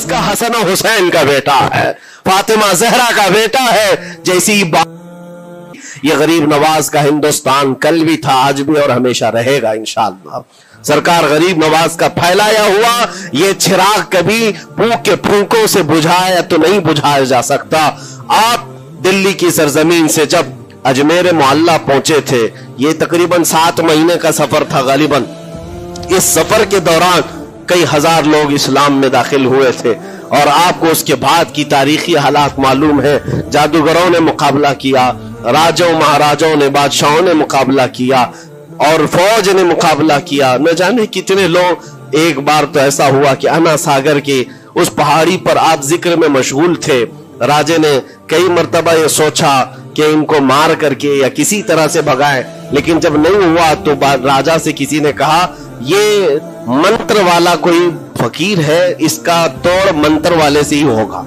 किसका हसन और हुसैन का बेटा है, फातिमा जहरा का बेटा है, जैसी ये गरीब नवाज का हिंदुस्तान कल भी था, आज भी और हमेशा रहेगा इंशाअल्लाह। सरकार गरीब नवाज का फैलाया हुआ ये चिराग कभी फूंक के फूंकों से बुझाया तो नहीं बुझाया जा सकता। आप दिल्ली की सरजमीन से जब अजमेर मोहल्ला पहुंचे थे, ये तकरीबन 7 महीने का सफर था गालिबन। इस सफर के दौरान कई हजार लोग इस्लाम में दाखिल हुए थे और आपको उसके बाद की तारीखी हालात मालूम है। जादूगरों ने मुकाबला किया, राजाओं महाराजाओं ने, बादशाहों ने मुकाबला किया और फौज ने मुकाबला किया, न जाने कितने लोग। एक बार तो ऐसा हुआ कि अन्ना सागर के उस पहाड़ी पर आप जिक्र में मशगूल थे, राजे ने कई मर्तबा ये सोचा कि इनको मार करके या किसी तरह से भगाएं, लेकिन जब नहीं हुआ तो राजा से किसी ने कहा ये मंत्र वाला कोई फकीर है, इसका तोड़ मंत्र वाले से ही होगा।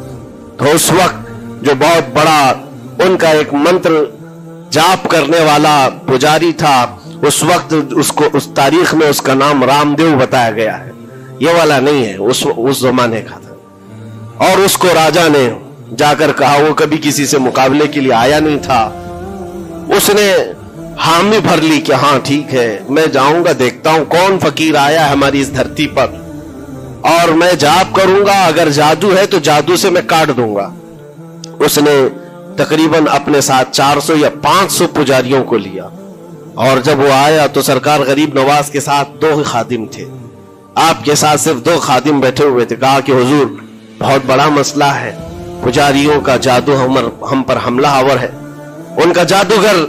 तो उस वक्त जो बहुत बड़ा उनका एक मंत्र जाप करने वाला पुजारी था, उस वक्त उसको उस तारीख में उसका नाम रामदेव बताया गया है, ये वाला नहीं है, उस जमाने का था। और उसको राजा ने जाकर कहा, वो कभी किसी से मुकाबले के लिए आया नहीं था, उसने हामी भर ली कि हाँ ठीक है, मैं जाऊंगा, देखता हूं कौन फकीर आया है हमारी इस धरती पर और मैं जाप करूंगा, अगर जादू है तो जादू से मैं काट दूंगा। उसने तकरीबन अपने साथ 400 या 500 पुजारियों को लिया और जब वो आया तो सरकार गरीब नवाज के साथ 2 खादिम थे, आपके साथ सिर्फ 2 खादिम बैठे हुए थे। कहा कि हुजूर बहुत बड़ा मसला है, पुजारियों का जादू हम पर हमला आवर है, उनका जादूगर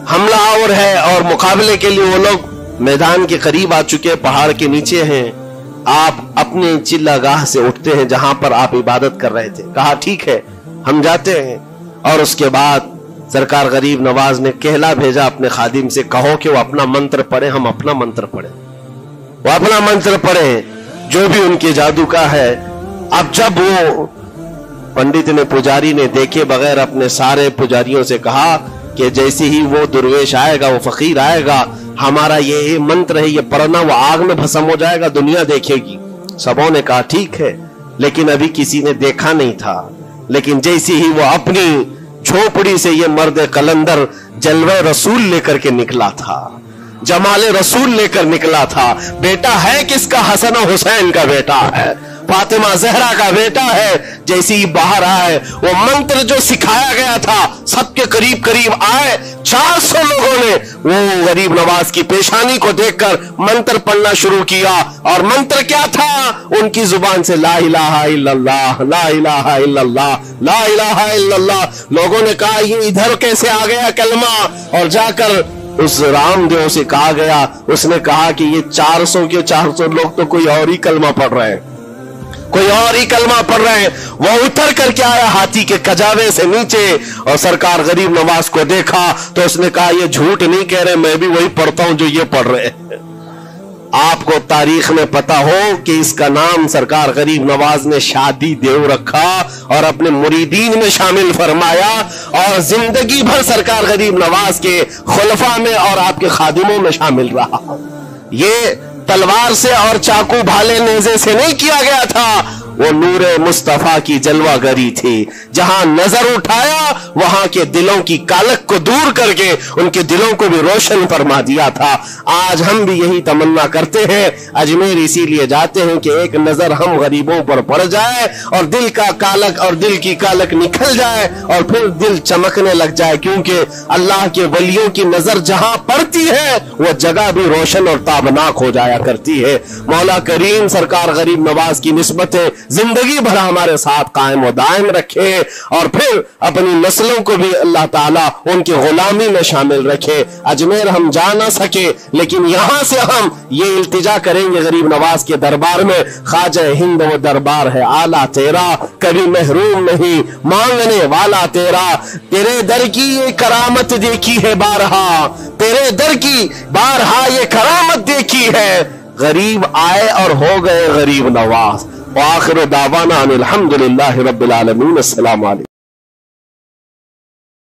हमला आवर है और मुकाबले के लिए वो लोग मैदान के करीब आ चुके, पहाड़ के नीचे हैं, आप अपने चिल्लागाह से उठते हैं जहां पर आप इबादत कर रहे थे। कहा ठीक है हम जाते हैं। और उसके बाद सरकार गरीब नवाज ने कहला भेजा अपने खादिम से, कहो कि वो अपना मंत्र पढ़े, हम अपना मंत्र पढ़े। वो अपना मंत्र पढ़े जो भी उनके जादू का है। अब जब वो पंडित ने, पुजारी ने देखे बगैर अपने सारे पुजारियों से कहा कि जैसे ही वो दुर्वेश आएगा, वो फकीर आएगा, हमारा ये मंत्र है, ये पढ़ना, वो आग में भस्म हो जाएगा, दुनिया देखेगी। सबों ने कहा ठीक है, लेकिन अभी किसी ने देखा नहीं था। लेकिन जैसे ही वो अपनी झोपड़ी से ये मर्द कलंदर जलवे रसूल लेकर के निकला था, जमाले रसूल लेकर निकला था, बेटा है किसका, हसन और हुसैन का बेटा है, फातिमा जहरा का बेटा है, जैसे ही बाहर आए वो मंत्र जो सिखाया गया था सबके करीब करीब आए। 400 लोगों ने वो गरीब नवाज की पेशानी को देखकर मंत्र पढ़ना शुरू किया। और मंत्र क्या था? उनकी जुबान से ला इलाहा इल्लल्लाह, ला इलाहा इल्लल्लाह, ला इलाहा इल्लल्लाह। लोगों ने कहा ये इधर कैसे आ गया कलमा? और जाकर उस रामदेव से कहा गया, उसने कहा कि ये 400 के 400 लोग तो कोई और ही कलमा पढ़ रहे हैं, कोई और ही कलमा पढ़ रहे हैं। वो उतर करके आया हाथी के कजावे से नीचे और सरकार गरीब नवाज को देखा तो उसने कहा ये झूठ नहीं कह रहे, मैं भी वही पढ़ता हूं जो ये पढ़ रहे हैं। आपको तारीख में पता हो कि इसका नाम सरकार गरीब नवाज ने शादी देव रखा और अपने मुरीदीन में शामिल फरमाया और जिंदगी भर सरकार गरीब नवाज के खुलफा में और आपके खादिमों में शामिल रहा। ये तलवार से और चाकू भाले नेज़े से नहीं किया गया था, वो नूरे मुस्तफा की जलवागरी थी। जहां नजर उठाया वहां के दिलों की कालक को दूर करके उनके दिलों को भी रोशन फरमा दिया था। आज हम भी यही तमन्ना करते हैं, अजमेर इसीलिए जाते हैं कि एक नजर हम गरीबों पर पड़ जाए और दिल का कालक और दिल की कालक निकल जाए और फिर दिल चमकने लग जाए, क्योंकि अल्लाह के वलियों की नजर जहां पड़ती है वो जगह भी रोशन और ताबनाक हो जाया करती है। मौला करीम सरकार गरीब नवाज की निस्बतें जिंदगी भर हमारे साथ कायम व दायम रखे और फिर अपनी नस्लों को भी अल्लाह ताला उनकी गुलामी में शामिल रखे। अजमेर हम जा ना सके लेकिन यहां से हम ये इल्तिजा करेंगे गरीब नवाज के दरबार में, ख्वाजा हिंद वो दरबार है आला तेरा, कभी महरूम नहीं मांगने वाला तेरा। तेरे दर की ये करामत देखी है बारहा, तेरे दर की बारहा ये करामत देखी है, गरीब आए और हो गए गरीब नवाज। व आखिर दावाना अनिल हम्दुलिल्लाहि रब्बिल आलमीन। अस्सलामु अलैकुम।